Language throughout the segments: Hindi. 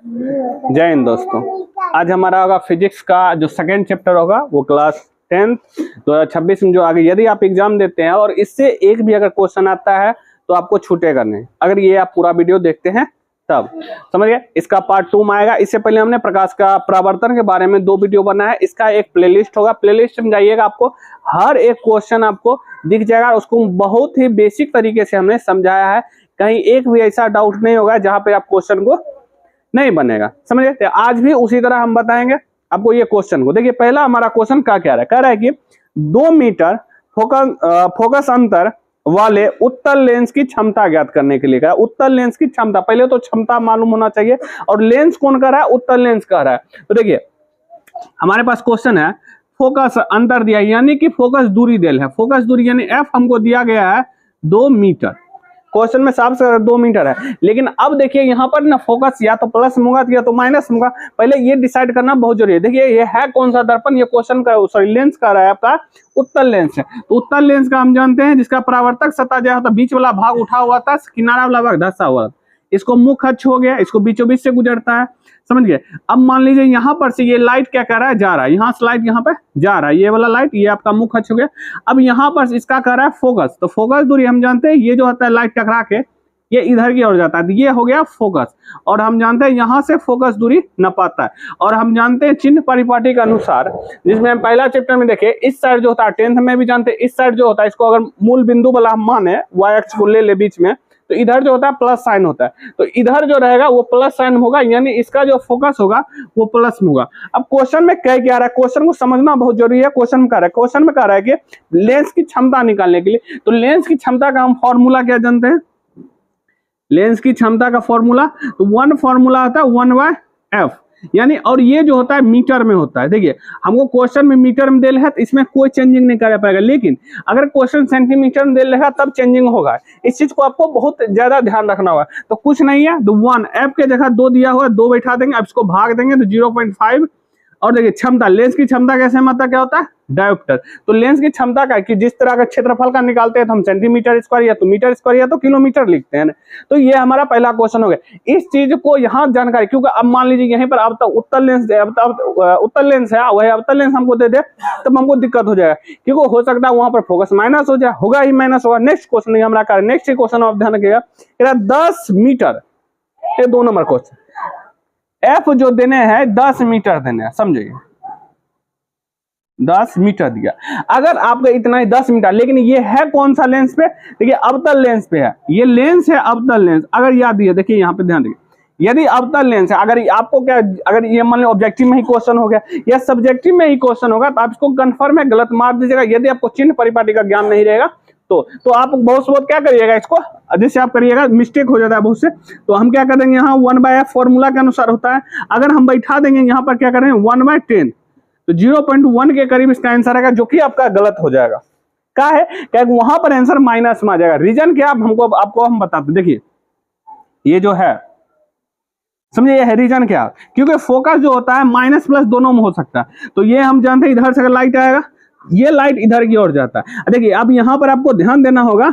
जय हिंद दोस्तों। आज हमारा होगा फिजिक्स का जो सेकंड चैप्टर होगा वो क्लास 10 2026 में जो आगे यदि आप एग्जाम देते हैं और इससे एक भी अगर क्वेश्चन आता है तो आपको छूटेगा नहीं, अगर ये आप पूरा वीडियो देखते हैं तब। समझ गए? इसका पार्ट 2 में आएगा। इससे पहले हमने प्रकाश का परावर्तन के बारे में 2 वीडियो बनाया है। इसका एक प्लेलिस्ट होगा, प्लेलिस्ट में जाइएगा, आपको हर एक क्वेश्चन आपको दिख जाएगा। उसको बहुत ही बेसिक तरीके से हमने समझाया है, कहीं एक भी ऐसा डाउट नहीं होगा जहां पे आप क्वेश्चन को नहीं बनेगा। समझ गए? आज भी उसी तरह हम बताएंगे आपको ये क्वेश्चन को। देखिए पहला हमारा क्वेश्चन क्या कह रहा है, कह रहा है कि 2 मीटर फोकस अंतर वाले उत्तल लेंस की क्षमता ज्ञात करने के लिए कहा। उत्तल लेंस की क्षमता, पहले तो क्षमता मालूम होना चाहिए, और लेंस कौन कर रहा है? उत्तल लेंस कह रहा है। तो देखिए हमारे पास क्वेश्चन है, फोकस अंतर दिया यानी कि फोकस दूरी दिल है। फोकस दूरी यानी एफ हमको दिया गया है 2 मीटर। क्वेश्चन में साफ से 2 मीटर है, लेकिन अब देखिए यहाँ पर ना फोकस या तो प्लस में होगा या तो माइनस में होगा। पहले ये डिसाइड करना बहुत जरूरी है। देखिए ये है कौन सा दर्पण? ये क्वेश्चन का सॉरी लेंस का रहा है आपका उत्तल लेंस है। तो उत्तल लेंस का हम जानते हैं जिसका परावर्तक सतह जो होता है बीच वाला भाग उठा हुआ था, किनारा वाला भाग धंसा हुआ था। इसको मुख्य अक्ष हो गया, इसको बीचों बीच से गुजरता है। समझ गए? अब मान लीजिए यहाँ पर से ये लाइट क्या कर रहा है? जा रहा है, यहाँ से लाइट यहाँ पे जा रहा है, ये वाला लाइट, ये आपका मुख्य अक्ष हो गया। अब यहाँ पर इसका कर रहा है फोकस, तो फोकस दूरी हम जानते हैं ये जो होता है लाइट टकरा के ये इधर की ओर जाता है, तो ये हो गया फोकस। और हम जानते हैं यहाँ से फोकस दूरी नापाता है। और हम जानते हैं चिन्ह परिपाटी के अनुसार, जिसमें हम पहला चैप्टर में देखे, इस साइड जो होता है 10th में भी जानते हैं, इस साइड जो होता है इसको अगर मूल बिंदु वाला हम माने, वाई अक्ष को ले ले बीच में, तो इधर जो होता है प्लस साइन होता है, तो इधर जो रहेगा वो प्लस साइन होगा, यानी इसका जो फोकस होगा वो प्लस में होगा। अब क्वेश्चन में क्या क्या रहा है, क्वेश्चन को समझना बहुत जरूरी है। क्वेश्चन में कह रहा है, क्वेश्चन में कह रहा है कि लेंस की क्षमता निकालने के लिए, तो लेंस की क्षमता का हम फॉर्मूला क्या जानते हैं? लेंस की क्षमता का फॉर्मूला, तो 1 फॉर्मूला होता है 1/f, यानी, और ये जो होता है मीटर में होता है। देखिए हमको क्वेश्चन में मीटर में दिल है तो इसमें कोई चेंजिंग नहीं कर पाएगा, लेकिन अगर क्वेश्चन सेंटीमीटर में दिल है तब चेंजिंग होगा। इस चीज को आपको बहुत ज्यादा ध्यान रखना होगा। तो कुछ नहीं है, तो 1 f के जगह 2 दिया हुआ है, 2 बैठा देंगे, अब इसको भाग देंगे तो 0.5। और देखिए क्षमता, लेंस की क्षमता कैसे मतलब क्या होता है? डायोप्टर। तो लेंस की क्षमता का कि जिस तरह का क्षेत्रफल का निकालते हैं तो हम सेंटीमीटर स्क्वायर या तो मीटर स्क्वायर या तो किलोमीटर लिखते हैं। तो ये हमारा पहला क्वेश्चन हो गया। इस चीज को यहाँ जानकारी, क्योंकि अब मान लीजिए यहीं पर अब तक उत्तल लेंस है, वही अवतल लेंस हमको दे दे तब हमको दिक्कत हो जाएगा, क्योंकि हो सकता है वहां पर फोकस माइनस हो जाए, होगा ही माइनस होगा। नेक्स्ट क्वेश्चन हमारा कार्य, नेक्स्ट क्वेश्चन आप ध्यान रखिएगा, 10 मीटर, ये 2 नंबर क्वेश्चन। एफ जो देने हैं 10 मीटर देने हैं, समझिए 10 मीटर दिया। अगर आपका इतना ही 10 मीटर, लेकिन ये है कौन सा लेंस पे? देखिए अवतल लेंस पे है, ये लेंस है अवतल लेंस। अगर याद दिया, देखिए यहाँ पे ध्यान देखिए, यदि अवतल लेंस है, अगर आपको क्या, अगर ये मान लो ऑब्जेक्टिव में ही क्वेश्चन हो गया या सब्जेक्टिव में ही क्वेश्चन होगा तो आप इसको कन्फर्म है गलत मार दीजिएगा। यदि आपको चिन्ह परिपाटी का ज्ञान नहीं रहेगा तो आप बहुत क्या करिएगा, इसको जैसे आप करिएगा मिस्टेक हो जाता है बहुत से, तो हम क्या करेंगे, यहाँ 1/f फॉर्मूला के अनुसार होता है। अगर हम बैठा देंगे यहाँ पर क्या करेंगे 1/10, तो 0.1 के करीब इसका आंसर आएगा, जो कि आपका गलत हो जाएगा। क्या है, क्या वहां पर आंसर माइनस में आ जाएगा। रीजन क्या आपको हम बताते। देखिए ये जो है, समझिए ये है रीजन क्या, क्योंकि फोकस जो होता है माइनस प्लस दोनों में हो सकता है। तो ये हम जानते हैं इधर से लाइट आएगा, ये लाइट इधर की ओर जाता है। देखिए अब यहाँ पर आपको ध्यान देना होगा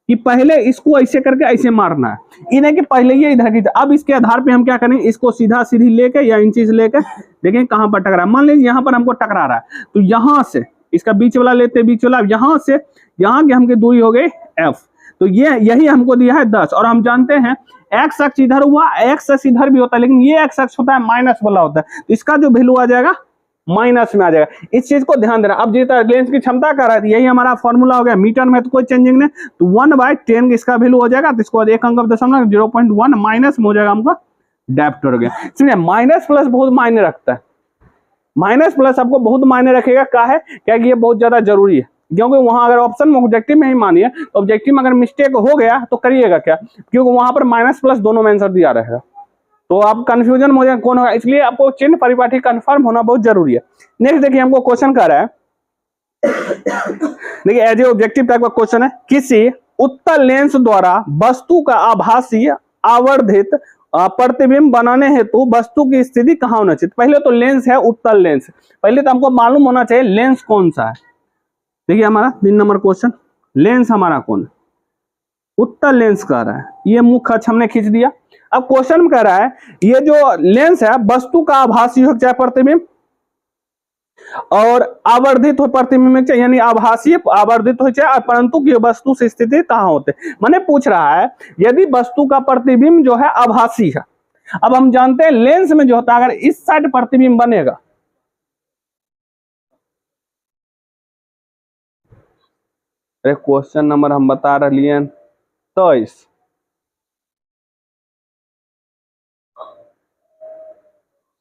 कि पहले इसको ऐसे करके ऐसे मारना है, इन्हें कि पहले ये इधर की। अब इसके आधार पे हम क्या करेंगे, इसको सीधा सीधी लेके या इंची से लेके देखें कहां पर टकरा। मान लीजिए यहाँ पर हमको टकरा रहा है, तो यहाँ से इसका बीच वाला लेते, बीच वाला यहाँ से यहाँ की हमकी दूरी हो गई f। तो ये यही हमको दिया है 10, और हम जानते हैं x अक्ष इधर हुआ, x अक्ष इधर भी होता है, लेकिन ये x अक्ष होता है माइनस वाला होता है, तो इसका जो वैल्यू आ जाएगा माइनस में आ जाएगा। इस चीज को ध्यान देना। अब जितना लेंस की क्षमता कर रहा है, यही हमारा फॉर्मूला हो गया। मीटर में तो कोई चेंजिंग नहीं, तो 1/10 इसका वैल्यू हो जाएगा। तो इसको बाद 1 अंक दशमलव 0.1 माइनस में हो जाएगा, हमको डायोप्टर हो गया। सुनिए माइनस प्लस बहुत मायने रखता है, माइनस प्लस आपको बहुत मायने रखेगा। क्या है, क्या कि ये बहुत ज्यादा जरूरी है, क्योंकि वहां अगर ऑप्शन में ऑब्जेक्टिव में ही मानिए तो ऑब्जेक्टिव में अगर मिस्टेक हो गया तो करिएगा क्या, क्योंकि वहां पर माइनस प्लस दोनों में आंसर दिया रहेगा, तो आप कंफ्यूजन हो जाए कौन होगा। इसलिए आपको चिन्ह परिपाटी कंफर्म होना बहुत जरूरी है। नेक्स्ट देखिए हमको क्वेश्चन कर रहा है, देखिए एज ए ऑब्जेक्टिव टाइप का क्वेश्चन है, किसी उत्तल लेंस द्वारा वस्तु का आभासी आवर्धित प्रतिबिंब बनाने हेतु वस्तु की स्थिति कहाँ होना चाहिए। पहले तो लेंस है उत्तल लेंस, पहले तो हमको मालूम होना चाहिए लेंस कौन सा है। देखिए हमारा 3 नंबर क्वेश्चन, लेंस हमारा कौन है? उत्तल लेंस कह रहा है। ये मुख्य अक्ष हमने खींच दिया। अब क्वेश्चन में कह रहा है ये जो लेंस है वस्तु का आभासी हो चाहे प्रतिबिंब और आवर्धित हो प्रतिबिंब चाहे, यानी आभासी आवर्धित हो चाहे, परंतु की वस्तु से स्थिति कहां होते। मैंने पूछ रहा है यदि वस्तु का प्रतिबिंब जो है आभासी है, अब हम जानते हैं लेंस में जो होता है अगर इस साइड प्रतिबिंब बनेगा, क्वेश्चन नंबर हम बता रहे हैं 23,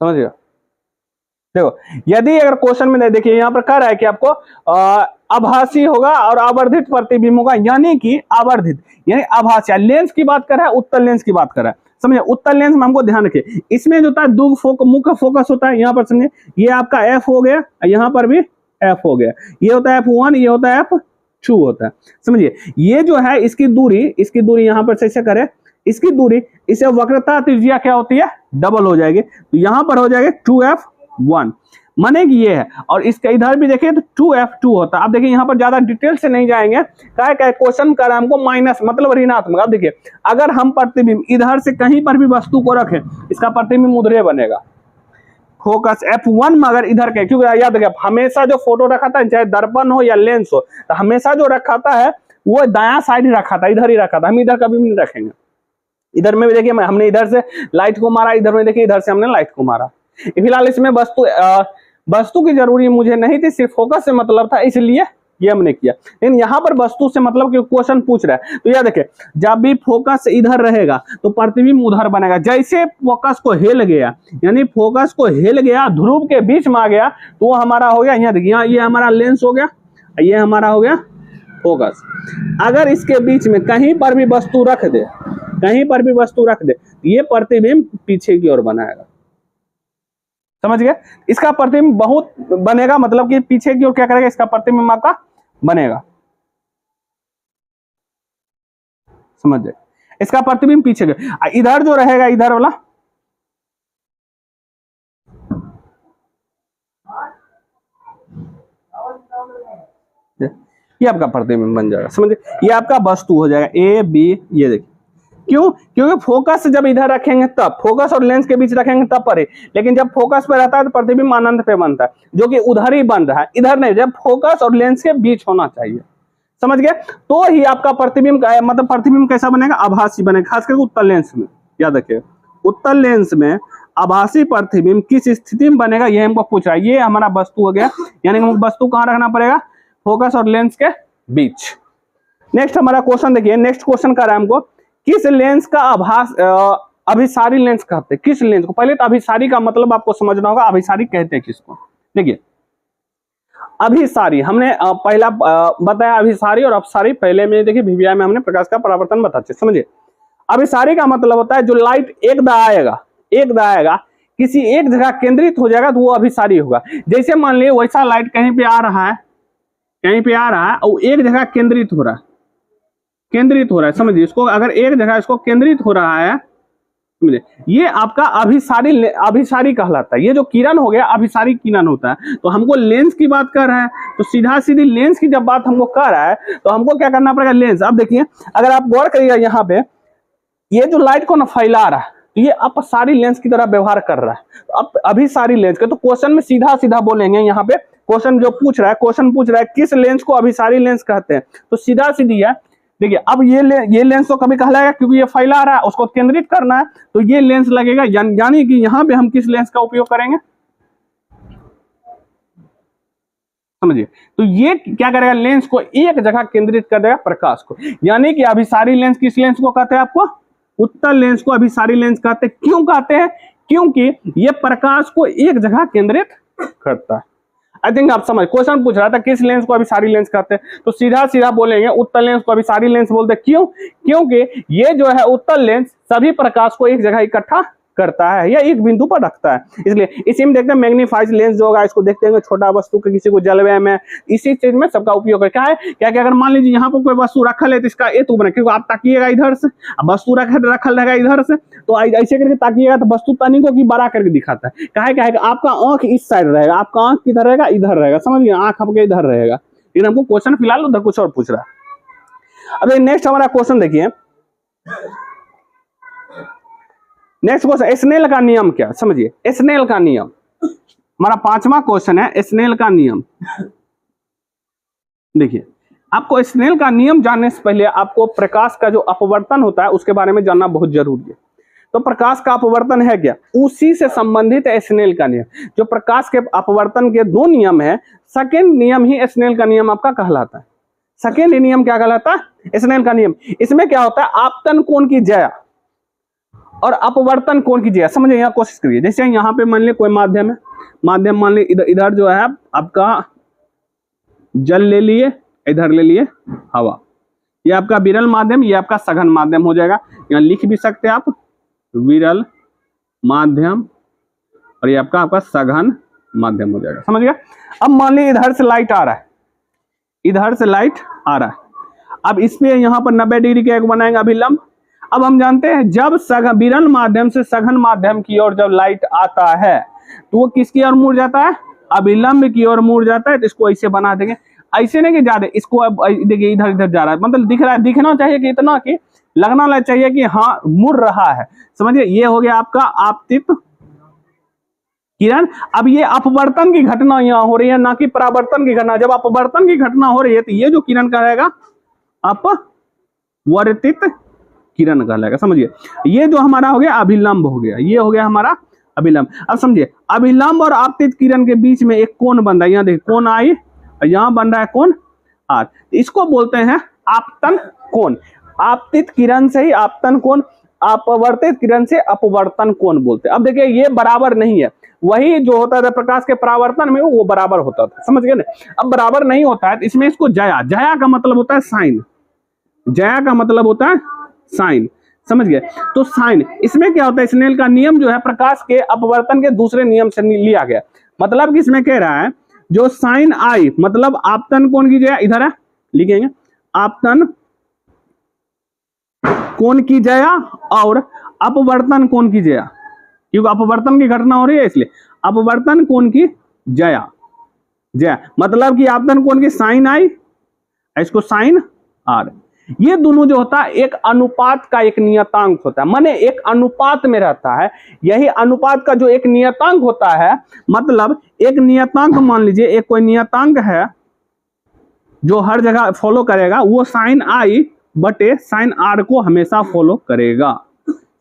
समझिएगा। देखो यदि अगर क्वेश्चन में देखिए यहाँ पर कह रहा है कि आपको आभासी होगा और आवर्धित प्रतिबिंब होगा, यानी कि आवर्धित यानी आभासी, लेंस की बात कर रहा है, उत्तल लेंस की बात कर रहा है, समझिए। उत्तल लेंस में हमको ध्यान रखिए इसमें जो होता है दो मुख्य फोकस होता है, यहाँ पर समझिए ये आपका एफ हो गया, यहाँ पर भी एफ हो गया, ये होता है F1, ये होता है F2 होता है, समझिए। ये जो है इसकी दूरी यहाँ पर से करे, इसकी दूरी इसे वक्रता त्रिज्या क्या होती है डबल हो जाएगी, तो यहाँ पर हो जाएगा 2F1, माने कि ये है। और इसके इधर भी देखिए तो 2F2 होता है। अब देखिए यहाँ पर ज्यादा डिटेल से नहीं जाएंगे, क्या क्वेश्चन कर रहा है हमको माइनस मतलब ऋणात्मक। अब देखिए अगर हम प्रतिबिंब इधर से कहीं पर भी वस्तु को रखें, इसका प्रतिबिंब उधर बनेगा, फोकस F1 में अगर इधर के, क्योंकि याद रखिए हमेशा जो फोटो रखा था चाहे दर्पण हो या लेंस हो, तो हमेशा जो रखा था है वो दायां साइड ही रखा था, इधर ही रखा था, हम इधर कभी नहीं रखेंगे। इधर में भी देखिए हमने इधर से लाइट को मारा, इधर में देखिए इधर से हमने लाइट को मारा। फिलहाल इसमें वस्तु की जरूरी मुझे नहीं थी, सिर्फ फोकस से मतलब था, इसलिए ये हमने किया। लेकिन यहाँ पर वस्तु से मतलब कि क्वेश्चन पूछ रहा है, तो याद देखिए जब भी फोकस इधर रहेगा तो प्रतिबिंब उधर बनेगा। जैसे फोकस को हिल गया, यानी फोकस को हिल गया, ध्रुव के बीच में आ गया, तो वो हमारा हो गया, यहाँ देखिए यहाँ ये हमारा लेंस हो गया, ये हमारा हो गया फोकस। अगर इसके बीच में कहीं पर भी वस्तु रख दे, कहीं पर भी वस्तु रख दे, ये प्रतिबिंब पीछे की ओर बनाएगा, समझ गए। इसका प्रतिबिंब बहुत बनेगा, मतलब कि पीछे की ओर क्या करेगा, इसका प्रतिबिंब आपका बनेगा, समझ गए। इसका प्रतिबिंब पीछे का, इधर जो रहेगा इधर वाला, ये आपका प्रतिबिंब बन जाएगा, समझे। ये आपका वस्तु हो जाएगा ए बी, ये देखिए क्यों, क्योंकि फोकस जब इधर रखेंगे तब, फोकस और लेंस के बीच रखेंगे तब पर, लेकिन जब फोकस पे रहता है तो प्रतिबिंब अनंत पे बनता है, जो कि उधर ही बन रहा है, इधर नहीं, जब फोकस और लेंस के बीच होना चाहिए, समझ गए। तो ही आपका प्रतिबिंब मतलब प्रतिबिंब कैसा बनेगा, आभासी बनेगा, खास करके उत्तल लेंस में। याद रखिए उत्तल लेंस में आभासी प्रतिबिंब किस स्थिति में बनेगा, ये हमको पूछ रहा है। ये हमारा वस्तु हो गया, यानी वस्तु कहाँ रखना पड़ेगा, फोकस और लेंस के बीच। नेक्स्ट हमारा क्वेश्चन देखिए, नेक्स्ट क्वेश्चन कर रहा है हमको, किस लेंस का आभास अभिसारी लेंस कहते हैं, किस लेंस को। पहले तो अभिसारी का मतलब आपको समझना होगा, अभिसारी कहते हैं किसको। देखिए अभिसारी हमने पहला बताया, अभिसारी और अपसारी पहले में देखिए वीवीआई में हमने प्रकाश का परावर्तन बताते, समझिए। अभिसारी का मतलब होता है जो लाइट एक आएगा किसी एक जगह केंद्रित हो जाएगा तो वो अभिसारी होगा। जैसे मान लीजिए वैसा लाइट कहीं पे आ रहा है, कहीं पे आ रहा है और एक जगह केंद्रित हो रहा है, समझिए। इसको अगर एक जगह इसको केंद्रित हो रहा है, समझिए, ये आपका अभिसारी कहलाता है। ये जो किरण हो गया अभिसारी किरण होता है। तो हमको लेंस की बात कर रहा है, तो सीधा सीधी लेंस की जब बात हमको कर रहा है तो हमको क्या करना पड़ेगा, लेंस। अब देखिए अगर आप गौर करिएगा यहाँ पे, ये जो लाइट को ना फैला रहा है, ये अपसारी लेंस की तरह व्यवहार कर रहा है। तो अब अभिसारी लेंस के, तो क्वेश्चन में सीधा बोलेंगे, यहाँ पे क्वेश्चन जो पूछ रहा है किस लेंस को अभिसारी लेंस कहते हैं, तो सीधा सीधी है। देखिए अब ये लेंस तो कभी कहलाएगा क्योंकि ये फैला रहा है, उसको केंद्रित करना है, तो ये लेंस लगेगा। यानी कि यहाँ पे हम किस लेंस का उपयोग करेंगे, समझिए। तो ये क्या करेगा, लेंस को एक जगह केंद्रित कर देगा, प्रकाश को। यानी कि अभिसारी लेंस किस लेंस को कहते हैं, आपको उत्तल लेंस को अभिसारी लेंस कहते हैं। क्यों कहते हैं, क्योंकि ये प्रकाश को एक जगह केंद्रित करता है। आई थिंक आप समझ, क्वेश्चन पूछ रहा था किस लेंस को अभिसारी लेंस कहते हैं, तो सीधा बोलेंगे उत्तल लेंस को अभिसारी लेंस बोलते हैं। क्यों, क्योंकि ये जो है उत्तल लेंस सभी प्रकाश को एक जगह इकट्ठा करता है या एक बिंदु पर रखता है, इसलिए। इसी में देखते हैं मैग्नीफाइड लेंस जो होगा, इसको देखते हैं छोटा वस्तु के, किसी को जलवे में, इसी चीज में सबका उपयोग है। क्या है, क्या अगर मान लीजिए यहाँ पर कोई वस्तु रखल है तो इसका ए तू बने, क्योंकि आप ताकिएगा इधर से, वस्तु रखल रहेगा इधर से, तो ऐसे करके ताकिएगा तो वस्तु तनिकों की बड़ा करके दिखाता है। क्या है आपका आंख इस साइड रहेगा, आपका आंख किधर रहेगा, इधर रहेगा, समझ गए, आंख आपके इधर रहेगा। लेकिन हमको क्वेश्चन फिलहाल उधर कुछ और पूछ रहा है। अब नेक्स्ट हमारा क्वेश्चन देखिए, नेक्स्ट क्वेश्चन, स्नेल का नियम क्या, समझिए स्नेल का नियम, हमारा 5वां क्वेश्चन है स्नेल का नियम। देखिए आपको स्नेल का नियम जानने से पहले आपको प्रकाश का जो अपवर्तन होता है उसके बारे में जानना बहुत जरूरी है। तो प्रकाश का अपवर्तन है क्या, उसी से संबंधित है स्नेल का नियम। जो प्रकाश के अपवर्तन के 2 नियम है, सेकेंड नियम ही स्नेल का नियम आपका कहलाता है। सेकेंड नियम क्या कहलाता है, स्नेल का नियम। इसमें क्या होता है, आपतन कोण की ज्या और अपवर्तन कोण की ज्या, समझिए यहाँ कोशिश करिए। जैसे यहाँ पे मान लीजिए कोई माध्यम है, माध्यम मान लीजिए इधर जो है आपका जल ले लिए, इधर ले लिए हवा, ये आपका विरल माध्यम, ये आपका सघन माध्यम हो जाएगा। यहाँ लिख भी सकते हैं आप विरल माध्यम और ये आपका सघन माध्यम हो जाएगा, समझ गया। अब मान लीजिए इधर से लाइट आ रहा है, इधर से लाइट आ रहा है, अब इस पे यहाँ पर 90 डिग्री का एक बनाएंगे अभिलंब। अब हम जानते हैं जब विरल माध्यम से सघन माध्यम की ओर जब लाइट आता है तो वो किसकी ओर मुड़ जाता है, अभिलंब की ओर मुड़ जाता है। तो इसको ऐसे बना देंगे, ऐसे नहीं कि ज्यादा, इसको अब देखिए इधर इधर जा रहा है, मतलब दिख रहा है, दिखना चाहिए कि इतना कि लगना चाहिए कि हाँ मुड़ रहा है, समझिए। ये हो गया आपका आपतित किरण। अब ये अपवर्तन की घटना यहाँ हो रही है, ना कि परावर्तन की घटना। जब अपवर्तन की घटना हो रही है तो ये जो किरण कहलाएगा अपवर्तित किरण कहलाएगा, समझिए। ये जो हमारा हो गया अभिलंब हो गया, ये हो गया हमारा अभिलंब। अब समझिए अभिलंब और आपतित किरण के बीच में एक कोण बन रहा है, यहाँ देखिए कोण आई और यहाँ बन रहा है कोण आर, इसको बोलते हैं आपतन कोण। आपतित किरण से ही आपतन कोण, अपवर्तित किरण से अपवर्तन कोण बोलते हैं। अब देखिए ये बराबर नहीं है, वही जो होता था प्रकाश के परावर्तन में वो बराबर होता था, समझ गए ना। अब बराबर नहीं होता है तो इसमें इसको जया, जया का मतलब होता है साइन, जया का मतलब होता है साइन, समझ गए। तो साइन, इसमें क्या होता है, स्नेल का नियम जो है प्रकाश के अपवर्तन के दूसरे नियम से लिया गया। मतलब कि इसमें कह रहा है जो साइन आई मतलब आपतन कोण की जया, इधर है लिखेंगे आपतन कोण की जया और अपवर्तन कोण की जया, क्योंकि अपवर्तन की घटना हो रही है इसलिए अपवर्तन कोण की जया, जया मतलब कि आपतन कोण की साइन आई, इसको साइन आर। ये दोनों जो होता है एक अनुपात का एक नियतांक होता है, माने एक अनुपात में रहता है। यही अनुपात का जो एक नियतांक होता है, मतलब एक नियतांक मान लीजिए एक कोई नियतांक है जो हर जगह फॉलो करेगा, वो साइन आई बटे साइन आर को हमेशा फॉलो करेगा,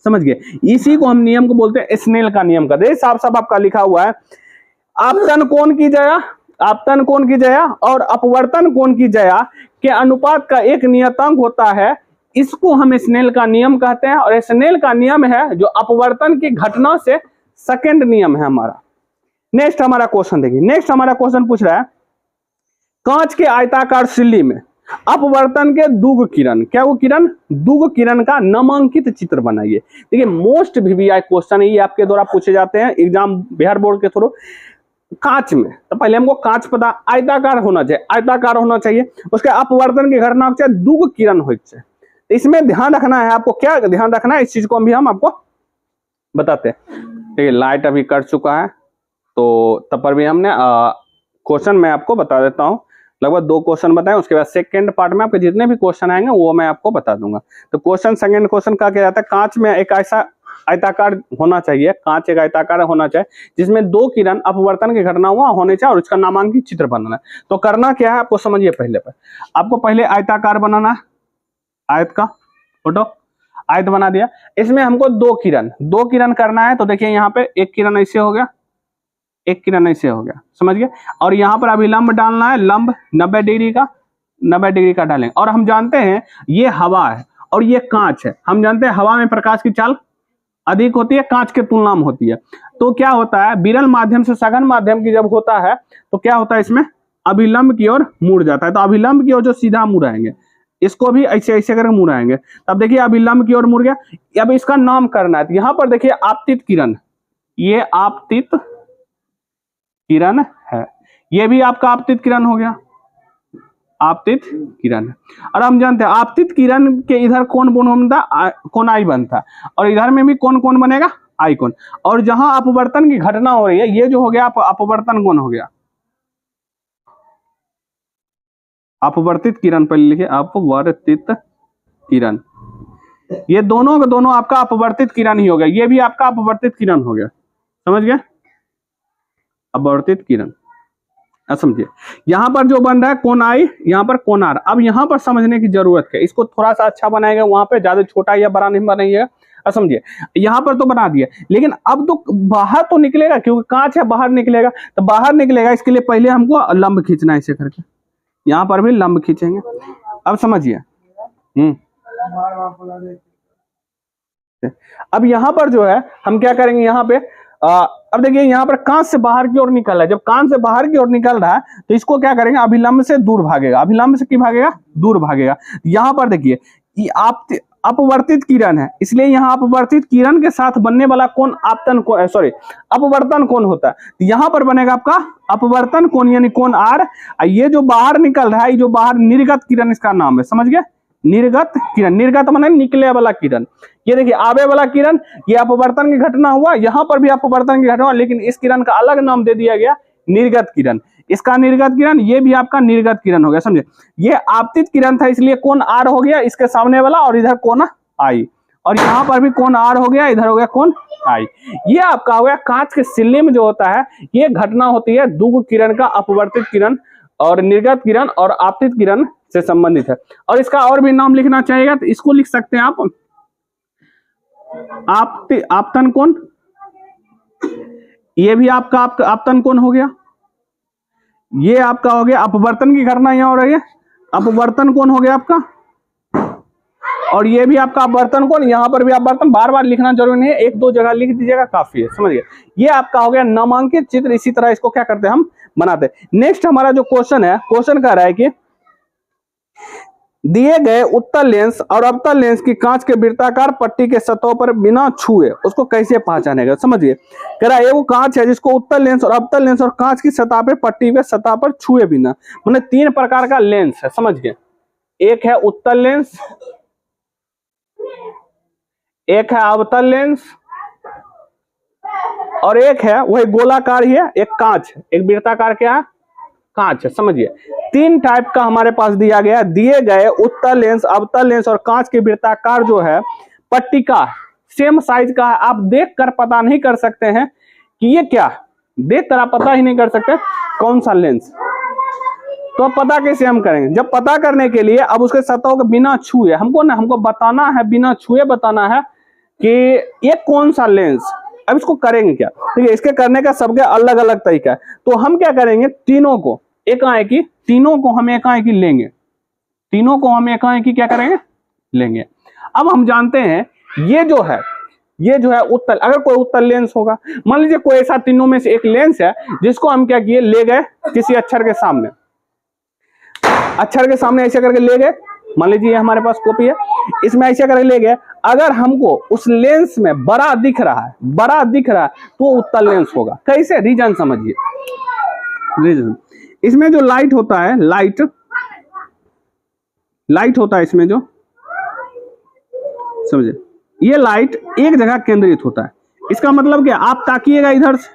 समझ गए। इसी को हम नियम को बोलते हैं स्नेल का नियम का। देखिए साफ साफ आपका लिखा हुआ है आपतन कोण की जया, आपतन कोण की जया और अपवर्तन कोण की जया के अनुपात का एक नियतांक होता है, इसको हम स्नेल का नियम कहते हैं। और स्नेल का नियम है जो अपवर्तन की घटना से सेकंड नियम है हमारा। नेक्स्ट हमारा क्वेश्चन देखिए, नेक्स्ट हमारा क्वेश्चन पूछ रहा है कांच के आयताकार सिल्ली में अपवर्तन के दुग किरण, क्या वो किरण, दुग किरण का नामांकित चित्र बनाइए। देखिए मोस्ट वीवीआई क्वेश्चन ये आपके द्वारा पूछे जाते हैं एग्जाम बिहार बोर्ड के थ्रू। कांच में तो पहले हमको कांच पता, आयताकार होना चाहिए, आयताकार होना चाहिए, उसके अपवर्तन की घटना हो चाहिए, दुग किरण हो चाहिए। तो इसमें ध्यान रखना है आपको, क्या ध्यान रखना है इस चीज को भी हम आपको बताते हैं। देखिए लाइट अभी कट चुका है तो तब पर भी हमने क्वेश्चन मैं आपको बता देता हूँ, लगभग 2 क्वेश्चन बताएं, उसके बाद सेकंड पार्ट में आपके जितने भी क्वेश्चन आएंगे वो मैं आपको बता दूंगा। तो क्वेश्चन सेकंड क्वेश्चन का क्या रहता है, कांच में एक ऐसा आयताकार होना चाहिए, कांच एक आयताकार होना चाहिए जिसमें 2 किरण अपवर्तन की घटना हुआ होने चाहिए और उसका नामांकित चित्र बनाना है। तो करना क्या है आपको समझिए, पहले पर आपको पहले आयताकार बनाना है, आयत का फोटो आयत बना दिया, इसमें हमको 2 किरण करना है। तो देखिए यहाँ पे एक किरण ऐसे हो गया, एक किरण ऐसे हो गया, समझ गए। और यहाँ पर अभिलंब डालना है, लंब 90 डिग्री का, 90 डिग्री का डालेंगे। और हम जानते हैं ये हवा है और ये कांच है, हम जानते हैं हवा में प्रकाश की चाल अधिक होती है, कांच के तुलना में होती है। तो क्या होता है विरल माध्यम से सघन माध्यम की जब होता है तो क्या होता है इसमें अभिलंब की ओर मुड़ जाता है। तो अभिलंब की ओर जो सीधा मुड़ाएंगे, इसको भी ऐसे ऐसे करके मुड़ाएंगे। अब देखिए अभिलंब की ओर मुड़ गया। अब इसका नाम करना है, तो यहाँ पर देखिए आपतित किरण, ये आपतित किरण है, ये भी आपका आपतित किरण हो गया, आपतित किरण। और हम जानते हैं आपतित किरण के इधर कौन बनता, कौन आई बनता, और इधर में भी कौन कौन बनेगा, आई कौन। और जहां अपवर्तन की घटना हो रही है, ये जो हो गया अपवर्तन कौन हो गया, अपवर्तित किरण, पहले लिखिए अपवर्तित किरण, ये दोनों के दोनों आपका अपवर्तित किरण ही हो गया, ये भी आपका अपवर्तित किरण हो गया, समझ गए, अपवर्तित किरण। अब समझिए यहां पर जो बन रहा है कोण आई, यहां पर कोण आर। अब यहां पर समझने की जरूरत है, इसको थोड़ा सा अच्छा बनाएगा, वहां पे ज्यादा छोटा या बड़ा नहीं बनाइएगा। अब समझिए यहां पर तो बना दिया, लेकिन अब तो बाहर तो निकलेगा, क्योंकि कांच है बाहर निकलेगा, तो बाहर निकलेगा इसके लिए पहले हमको लंब खींचना है, ऐसे करके यहां पर भी लंब खींचेंगे। अब समझिए अब यहां पर जो है हम क्या करेंगे, यहां पे अब देखिए यहां पर कांच से बाहर की ओर निकल रहा है, जब कांच से बाहर की ओर निकल रहा है तो इसको क्या करेंगे, अभिलंब से दूर भागेगा, अभिलंब से की भागेगा, दूर भागेगा। यहां पर देखिए आप अपवर्तित किरण है, इसलिए यहाँ अपवर्तित किरण के साथ बनने वाला कोण आपतन कोण, सॉरी अपवर्तन कोण होता है, तो यहां पर बनेगा आपका अपवर्तन कोण यानी कोण आर। ये जो बाहर निकल रहा है, ये जो बाहर निर्गत किरण इसका नाम है, समझ गए, निर्गत किरण, निर्गत माने निकले वाला किरण। ये देखिए आवे वाला किरण, ये अपवर्तन की घटना हुआ, यहां पर भी अपवर्तन की घटना हुआ, लेकिन इस किरण का अलग नाम दे दिया गया निर्गत किरण। इसका निर्गत किरण, ये भी आपका निर्गत किरण हो गया, समझे। ये आपतित किरण था इसलिए कोण आर हो गया इसके सामने वाला, और इधर कोण आई, और यहाँ पर भी कोण आर हो गया, इधर हो गया कोण आई। ये आपका हो गया कांच के सिल्ले में जो होता है, ये घटना होती है दो किरण का, अपवर्तित किरण और निर्गत किरण और आपतित किरण से संबंधित है। और इसका और भी नाम लिखना चाहिएगा तो इसको लिख सकते हैं आप आपतन कोण, ये भी आपका आपतन कोण हो गया, ये आपका हो गया अपवर्तन की घटना यहां हो रही है, अपवर्तन कोण हो गया आपका, और ये भी आपका अपवर्तन कोण, यहां पर भी अपवर्तन, बार बार लिखना जरूरी नहीं है, एक दो जगह लिख दीजिएगा काफी है, समझिए। ये आपका हो गया नामांकित चित्र, इसी तरह इसको क्या करते हैं हम बनाते हैं। नेक्स्ट हमारा जो क्वेश्चन है, क्वेश्चन कह रहा है कि दिए गए उत्तल लेंस और अवतल लेंस की कांच के वृत्ताकार पट्टी के सतहों पर बिना छुए उसको कैसे पहचानेगा। समझिए कह रहा है वो कांच है जिसको उत्तल लेंस और अवतल लेंस और कांच की सतह पे पट्टी के सतह पर छुए बिना, मतलब तीन प्रकार का लेंस है, समझ गए। एक है उत्तल लेंस, एक है अवतल लेंस, और एक है वही गोलाकार ही है, एक कांच, एक वृत्ताकार क्या है, कांच है, समझिए। तीन टाइप का हमारे पास दिया गया, दिए गए उत्तल लेंस, अवतल लेंस और कांच के वृत्ताकार जो है पट्टी का सेम साइज का है। आप देखकर पता नहीं कर सकते हैं कि ये क्या, देखकर आप पता ही नहीं कर सकते कौन सा लेंस, तो अब पता कैसे हम करेंगे। जब पता करने के लिए अब उसके सतहों को बिना छुए हमको बताना है, बिना छुए बताना है कि ये कौन सा लेंस। अब इसको करेंगे क्या, ठीक है, इसके करने का सबके अलग अलग तरीका है। तो हम क्या करेंगे, तीनों को एकाएकी, तीनों को हम एकाएकी लेंगे, तीनों को हम एकाएकी क्या करेंगे, लेंगे। अब हम जानते हैं ये जो है उत्तल, अगर कोई उत्तल लेंस होगा, मान लीजिए कोई ऐसा तीनों में से एक लेंस है जिसको हम क्या किए, ले गए किसी अक्षर के सामने, अक्षर के सामने ऐसे करके ले गए, मान लीजिए हमारे पास कॉपी है, इसमें ऐसे करके ले गए। अगर हमको उस लेंस में बड़ा दिख रहा है तो उत्तल लेंस होगा। कैसे, रीजन समझिए, रीजन इसमें जो लाइट होता है, लाइट होता है इसमें जो, समझिए ये लाइट एक जगह केंद्रित होता है। इसका मतलब क्या, आप ताकिएगा इधर से,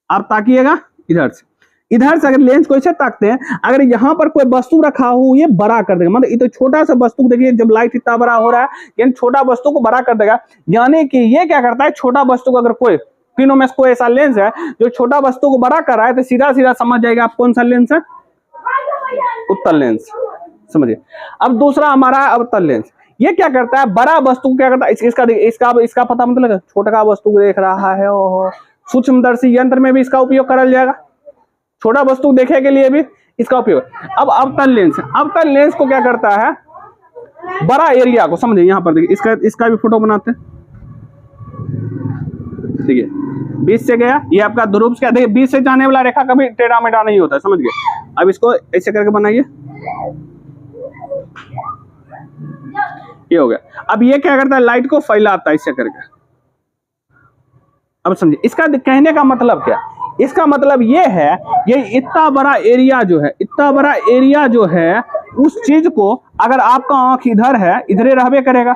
आप ताकिएगा इधर से, इधर से अगर लेंस को ऐसे ताकते हैं, अगर यहाँ पर कोई वस्तु रखा हो ये बड़ा कर देगा, मतलब ये तो छोटा सा वस्तु, देखिए जब लाइट इतना बड़ा हो रहा है यानी छोटा वस्तु को बड़ा कर देगा, यानी कि ये क्या करता है, छोटा वस्तु को, अगर कोई तीनों में कोई ऐसा लेंस है जो छोटा वस्तु को बड़ा कर रहा है तो सीधा सीधा समझ जाएगा आप कौन सा लेंस है, उत्तल लेंस, समझिए। अब दूसरा हमारा अवतल लेंस, ये क्या करता है, बड़ा वस्तु को क्या करता है, इसका पता मतलब छोटा वस्तु को देख रहा है, सूक्ष्मदर्शी यंत्र में भी इसका उपयोग करा जाएगा, छोटा वस्तु देखे के लिए भी इसका उपयोग। अब अवतल लेंस को क्या करता है, बड़ा एरिया को, समझिए यहाँ पर देखिए, इसका भी फोटो बनाते हैं, देखिए बीच से गया, ये आपका ध्रुव क्या, देखिए बीच से जाने वाला रेखा कभी टेढ़ा मेढ़ा नहीं होता, समझ गए। अब इसको ऐसे करके बनाइए, ये हो गया। अब ये क्या करता है, लाइट को फैलाता है ऐसे करके। अब समझिए इसका कहने का मतलब क्या, इसका मतलब ये है, ये इतना बड़ा एरिया जो है, उस चीज को अगर आपका आंख इधर है, इधर रहबे करेगा,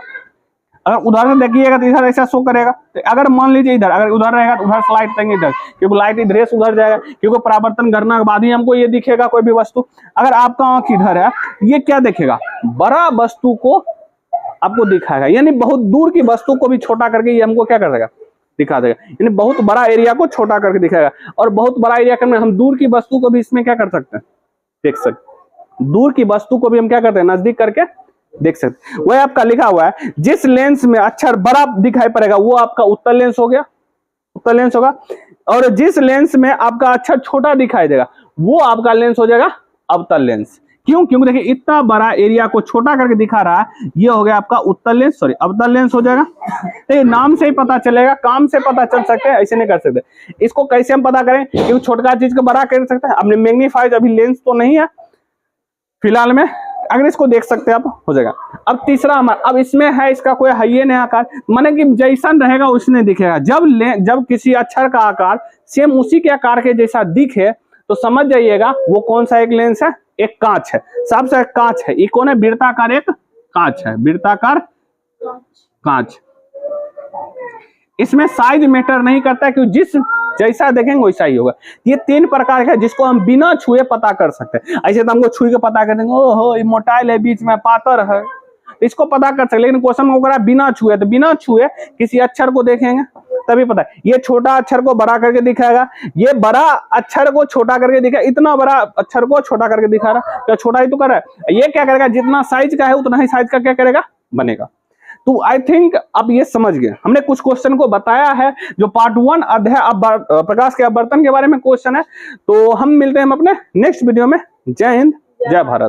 अगर उधर से देखिएगा तो इधर ऐसा शो करेगा, तो अगर मान लीजिए इधर, अगर उधर रहेगा तो उधर स्लाइड देंगे इधर, क्योंकि लाइट इधर से उधर जाएगा, क्योंकि परावर्तन करने के बाद ही हमको ये दिखेगा कोई भी वस्तु। अगर आपका आंख इधर है, ये क्या देखेगा, बड़ा वस्तु को आपको दिखाएगा, यानी बहुत दूर की वस्तु को भी छोटा करके ये हमको क्या कर देगा, दिखा देगा। यानी बहुत बड़ा एरिया को छोटा करके दिखाएगा, और बहुत बड़ा एरिया करने हम दूर की वस्तु को भी इसमें क्या कर सकते हैं, देख सकते। दूर की वस्तु को भी हम क्या करते हैं, नजदीक करके देख सकते। वह आपका लिखा हुआ है जिस लेंस में अक्षर बड़ा दिखाई पड़ेगा वो आपका उत्तल लेंस हो गया, उत्तल लेंस होगा। और जिस लेंस में आपका अक्षर छोटा दिखाई देगा वो आपका लेंस हो जाएगा अवतल लेंस। क्यों? क्योंकि देखिए इतना बड़ा एरिया को छोटा करके दिखा रहा है, ये हो गया आपका उत्तल लेंस, सॉरी अवतल लेंस हो जाएगा। तो नाम से ही पता चलेगा, काम से पता चल सकते हैं, ऐसे नहीं कर सकते। इसको कैसे हम पता करें? क्योंकि छोटा चीज को बड़ा कर सकते हैं। अपने मैग्नीफाइड अभी लेंस तो नहीं है फिलहाल में, अगर इसको देख सकते हैं आप, हो जाएगा। अब तीसरा हमारा, अब इसमें है इसका कोई है नहीं आकार, माने कि जैसन रहेगा उसने दिखेगा। जब किसी अक्षर का आकार सेम उसी के आकार के जैसा दिखे तो समझ जाइएगा वो कौन सा एक लेंस है, एक कांच है। सबसे कांच है, ये कौन है, वृत्ताकार एक कांच है, वृत्ताकार कांच। इसमें साइज मैटर नहीं करता, क्योंकि जिस जैसा देखेंगे वैसा ही होगा। ये 3 प्रकार का है जिसको हम बिना छुए पता कर सकते हैं। ऐसे तो हमको छुए के पता कर देंगे, ओहो ये मोटाइल है, बीच में पातर है, इसको पता कर सकते। लेकिन क्वेश्चन को करा बिना छुए, तो बिना छुए किसी अक्षर को देखेंगे तभी पता है। ये छोटा अक्षर को बड़ा करके दिखाएगा, ये बड़ा अक्षर को छोटा करके दिखाएगा, इतना बड़ा अक्षर को छोटा करके दिखा रहा है, तो छोटा ही तो कर रहा है। ये क्या करेगा, जितना साइज का है उतना ही साइज का क्या करेगा, बनेगा। तो आई थिंक अब ये समझ गए। हमने कुछ क्वेश्चन को बताया है जो पार्ट 1 अध्याय प्रकाश के अपवर्तन के बारे में क्वेश्चन है। तो हम मिलते हैं अपने नेक्स्ट वीडियो में। जय हिंद, जय भारत।